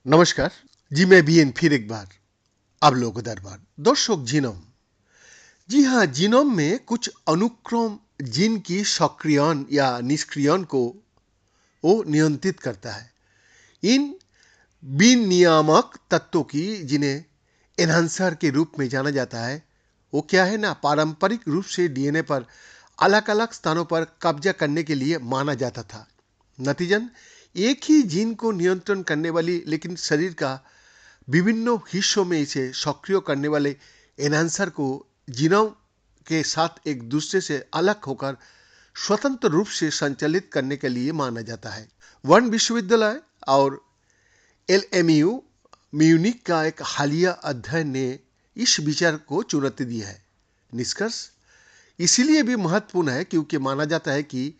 नमस्कार जी। मैं बीएन फिर एक बार आप लोगों को दरबार दर्शक जीनोम। जी हाँ, जीनोम में कुछ अनुक्रम जीन की सक्रियण या निष्क्रियण को वो नियंत्रित करता है। इन विनियामक तत्वों की जिन्हें एनहांसर के रूप में जाना जाता है, वो क्या है ना, पारंपरिक रूप से डीएनए पर अलग अलग स्थानों पर कब्जा करने के लिए माना जाता था। नतीजन एक ही जीन को नियंत्रण करने वाली लेकिन शरीर का विभिन्न हिस्सों में इसे सक्रिय करने वाले एनहांसर को जीनोम के साथ एक दूसरे से अलग होकर स्वतंत्र रूप से संचालित करने के लिए माना जाता है। वन विश्वविद्यालय और एलएमयू म्यूनिक का एक हालिया अध्ययन ने इस विचार को चुनौती दी है। निष्कर्ष इसीलिए भी महत्वपूर्ण है क्योंकि माना जाता है कि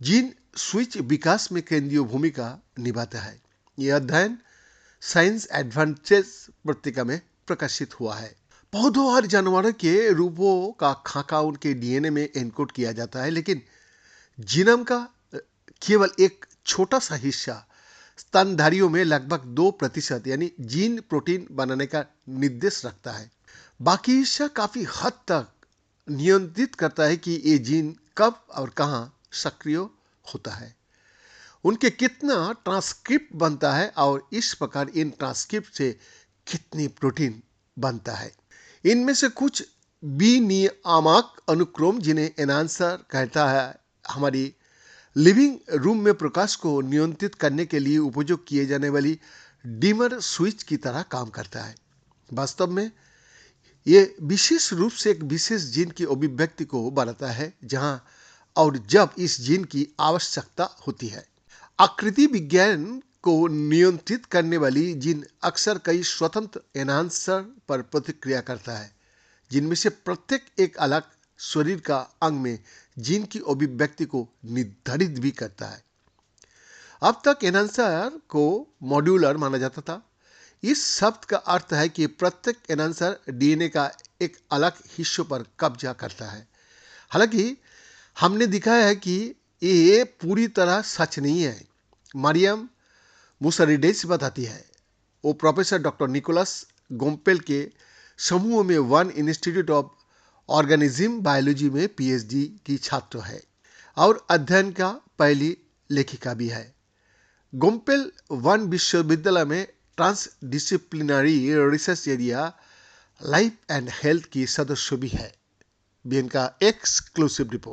जीन स्विच विकास में केंद्रीय भूमिका निभाता है। यह अध्ययन साइंस एडवांसेस पत्रिका में प्रकाशित हुआ है। पौधों और जानवरों के रूपों का खाका उनके डीएनए में एनकोड किया जाता है, लेकिन जीनोम का केवल एक छोटा सा हिस्सा स्तनधारियों में लगभग 2% यानी जीन प्रोटीन बनाने का निर्देश रखता है। बाकी हिस्सा काफी हद तक नियंत्रित करता है कि ये जीन कब और कहां सक्रिय होता है, उनके कितना ट्रांसक्रिप्ट बनता है और इस प्रकार इन ट्रांसक्रिप्ट से कितनी प्रोटीन बनता है। इनमें से कुछ विनियामक अनुक्रम जिन्हें एनहांसर कहता है, हमारी लिविंग रूम में प्रकाश को नियंत्रित करने के लिए उपयोग किए जाने वाली डिमर स्विच की तरह काम करता है। वास्तव में ये विशेष रूप से एक विशेष जीन की अभिव्यक्ति को बढ़ाता है जहां और जब इस जीन की आवश्यकता होती है। आकृति विज्ञान को नियंत्रित करने वाली जीन अक्सर कई स्वतंत्र एनहांसर पर प्रतिक्रिया करता है, जिनमें से प्रत्येक एक अलग शरीर का अंग में जीन की अभिव्यक्ति को निर्धारित भी करता है। अब तक एनहांसर को मॉड्यूलर माना जाता था। इस शब्द का अर्थ है कि प्रत्येक एनहांसर डीएनए का एक अलग हिस्सों पर कब्जा करता है। हालांकि हमने दिखाया है कि ये पूरी तरह सच नहीं है। मरियम मुसरिडेस बताती है, वो प्रोफेसर डॉक्टर निकोलस गोम्पेल के समूह में one institute of organism biology में पीएचडी की छात्र है और अध्ययन का पहली लेखिका भी है। गोम्पेल वन विश्वविद्यालय में transdisciplinary research area life and health की सदस्य भी है। बीएन का एक्सक्लूसिव रिपोर्ट।